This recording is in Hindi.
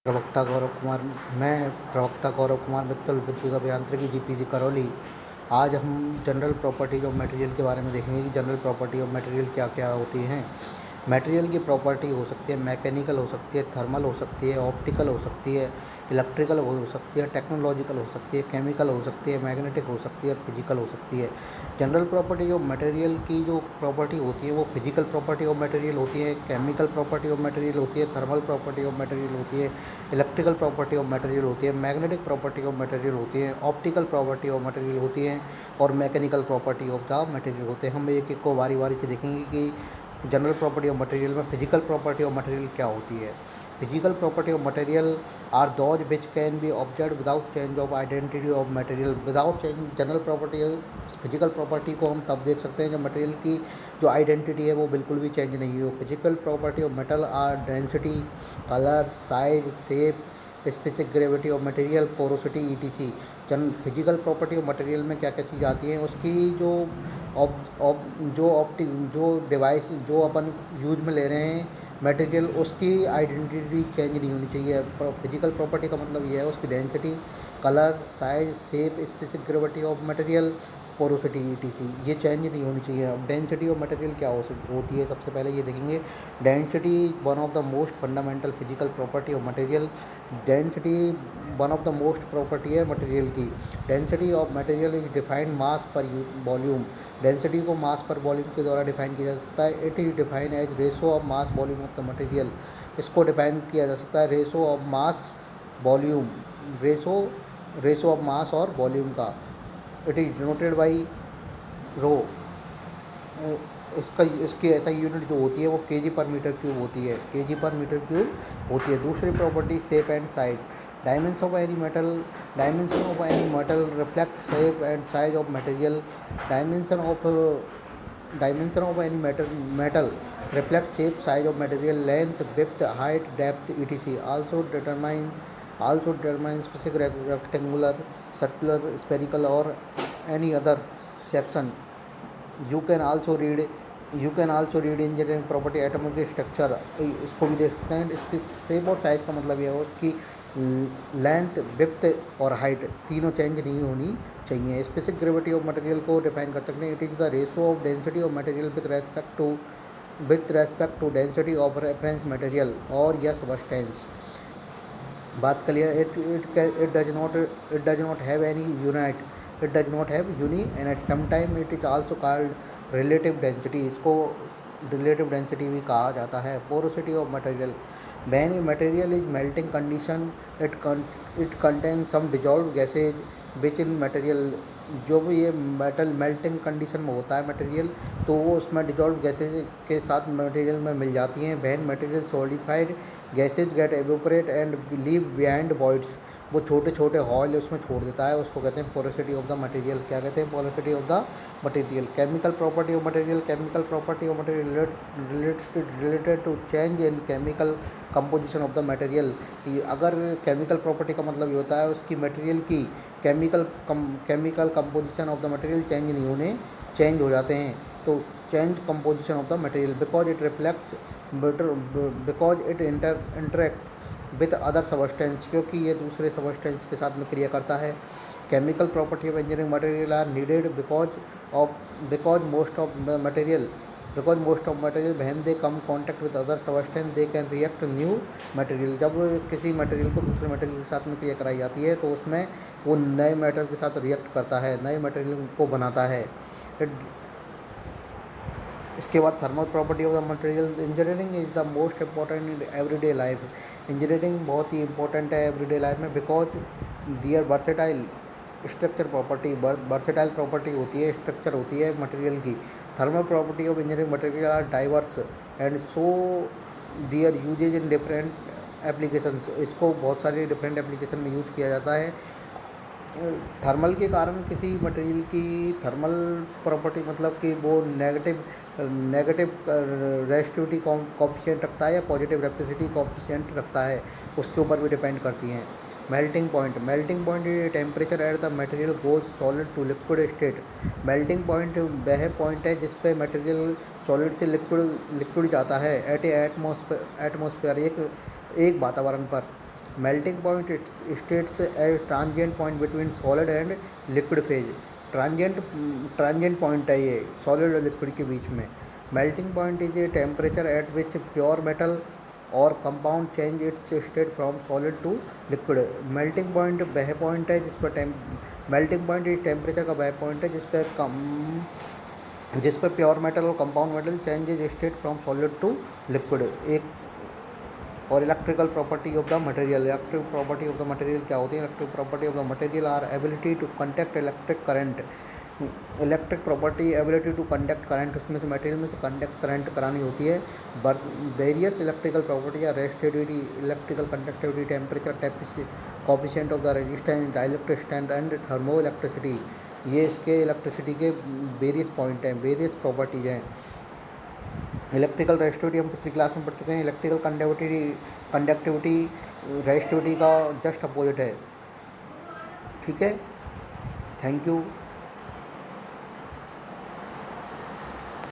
प्रवक्ता गौरव कुमार मैं प्रवक्ता गौरव कुमार मित्तल, विद्युत अभियांत्रिकी, जीपीसी करौली। आज हम जनरल प्रॉपर्टीज ऑफ मटेरियल के बारे में देखेंगे कि जनरल प्रॉपर्टी ऑफ मटेरियल क्या क्या होती हैं। मटेरियल की प्रॉपर्टी हो सकती है मैकेनिकल, हो सकती है थर्मल, हो सकती है ऑप्टिकल, हो सकती है इलेक्ट्रिकल, हो सकती है टेक्नोलॉजिकल, हो सकती है केमिकल, हो सकती है मैग्नेटिक, हो सकती है और फिजिकल हो सकती है। जनरल प्रॉपर्टी ऑफ मटेरियल की जो प्रॉपर्टी होती है वो फिजिकल प्रॉपर्टी ऑफ मटेरियल होती है, केमिकल प्रॉपर्टी ऑफ मटेरियल होती है, थर्मल प्रॉपर्टी ऑफ मटेरियल होती है, इलेक्ट्रिकल प्रॉपर्टी ऑफ मटेरियल होती है, मैग्नेटिक प्रॉपर्टी ऑफ मटेरियल होती है, ऑप्टिकल प्रॉपर्टी ऑफ मटेरियल होती है और mechanical property of the material होते हैं। हम एक एक को बारी बारी से देखेंगे कि जनरल प्रॉपर्टी ऑफ मटेरियल में फिजिकल प्रॉपर्टी ऑफ मटेरियल क्या होती है। Physical property of material are those which can be observe without change of identity of material without change. General property physical property को हम तब देख सकते हैं जब मटेरियल की जो आइडेंटिटी है वो बिल्कुल भी चेंज नहीं हो। Physical property of metal are density, colour, size, shape, specific gravity of material, porosity, ETC. Physical property of material में क्या क्या चीज़ आती हैं, उसकी जो जो डिवाइस जो अपन यूज में ले रहे हैं मटेरियल, उसकी आइडेंटिटी चेंज नहीं होनी चाहिए। फिजिकल प्रॉपर्टी का मतलब ये है उसकी density, colour, size, shape, specific gravity of material, porosity, etc, ये चेंज नहीं होनी चाहिए। अब डेंसिटी ऑफ मटेरियल क्या होती है, सबसे पहले ये देखेंगे। Density one of the most fundamental physical property of material. Density one of the most property है मटेरियल की। Density of material is defined mass per volume. Density को मास पर वॉल्यूम के द्वारा डिफाइन किया जा सकता है। It is define as ratio of mass volume of the material. इसको डिफाइन किया जा सकता है ratio of mass volume, ratio of mass और वॉल्यूम का। It is denoted by rho. इसकी ऐसा यूनिट जो होती है वो केजी पर मीटर क्यूब होती है, केजी पर मीटर क्यूब होती है। दूसरी property shape and size. Dimension of any metal reflect shape and size of material. Dimension of any metal reflect shape, size of material, length, width, height, depth, etc. Also determine specific rectangular, circular, spherical or any other section. You can also read engineering property atomic structure, इसको भी देख सकते हैं। इसकी शेप और साइज का मतलब यह है उसकी लेंथ, विड्थ और हाइट तीनों चेंज नहीं होनी चाहिए। स्पेसिफिक ग्रेविटी ऑफ मटेरियल को डिफाइन कर सकते हैं। It is the ratio of density of material with respect to density of reference material और या सबस्टेंस। बात clear. It does not have any unit. It does not have unit and at same time it is also called relative density. इसको रिलेटिव डेंसिटी भी कहा जाता है। Porosity of material. When a material is melting condition it contain some dissolve gases which in material. जो भी ये मेटल मेल्टिंग कंडीशन में होता है मटेरियल, तो वो उसमें डिजॉल्व गैसेज के साथ मटेरियल में मिल जाती हैं। When material solidified gases get evaporate and leave behind voids. वो छोटे छोटे हॉल उसमें छोड़ देता है, उसको कहते हैं पोरोसिटी ऑफ द मटेरियल। क्या कहते हैं? Porosity of the material. Chemical property of material. Chemical property of material related to change in chemical composition of the material. अगर केमिकल प्रॉपर्टी का मतलब ये होता है उसकी मटेरियल की chemical composition of the material change हो जाते हैं। तो change composition of the material because it interact with other substance, क्योंकि ये दूसरे सबस्टेंस के साथ में क्रिया करता है। Chemical property of engineering material are needed because most of material when they come contact with other substance they can react new material. जब किसी मटेरियल को दूसरे मटेरियल के साथ में क्रिया कराई जाती है तो उसमें वो नए मटेरियल के साथ रिएक्ट करता है, नए मटेरियल को बनाता है। इसके बाद thermal property of the material. Engineering is the most important in everyday life. Engineering बहुत ही इंपॉर्टेंट है एवरीडे लाइफ में because their versatile structure property. Versatile property होती है, स्ट्रक्चर होती है मटेरियल की। Thermal property of engineering material are diverse and so their uses in different applications. इसको बहुत सारे डिफरेंट एप्लीकेशन में यूज किया जाता है। थर्मल के कारण किसी मटेरियल की थर्मल प्रॉपर्टी मतलब कि वो नेगेटिव रेसिस्टिविटी कोएफिशिएंट रखता है या पॉजिटिव रेसिस्टिविटी कोएफिशिएंट रखता है, उसके ऊपर भी डिपेंड करती हैं। Melting point temperature at the material goes solid to liquid state. Melting point वह पॉइंट है जिस पे मटेरियल सॉलिड से लिक्विड जाता है एट एटमॉस्फेयर एक वातावरण पर। Melting point states a transient point between solid and liquid phase. Transient point है ये सॉलिड और लिक्विड के बीच में। Melting point is a temperature at which pure metal और compound change its state from solid to liquid. Melting point वह पॉइंट है जिस पर मेल्टिंग पॉइंट इस टेम्परेचर का वह पॉइंट है जिस पर प्योर मेटल और compound metal change state from solid to liquid. एक और electrical property of the material. Electric property of the material क्या होती है? Electric property of the material are ability to conduct electric current. Electric property ability to conduct current, उसमें से मटेरियल में से कंडक्ट करंट करानी होती है। Various electrical property are resistivity, electrical conductivity, temperature, coefficient of the resistance, dielectric strength and thermo electricity. ये इसके इलेक्ट्रिसिटी के वेरियस पॉइंट हैं, वेरियस प्रॉपर्टीज हैं। इलेक्ट्रिकल रेजिस्टिविटी हम पिछली क्लास में पढ़ चुके हैं। इलेक्ट्रिकल कंडक्टिविटी रेजिस्टिविटी का जस्ट अपोजिट है। ठीक है, थैंक यू।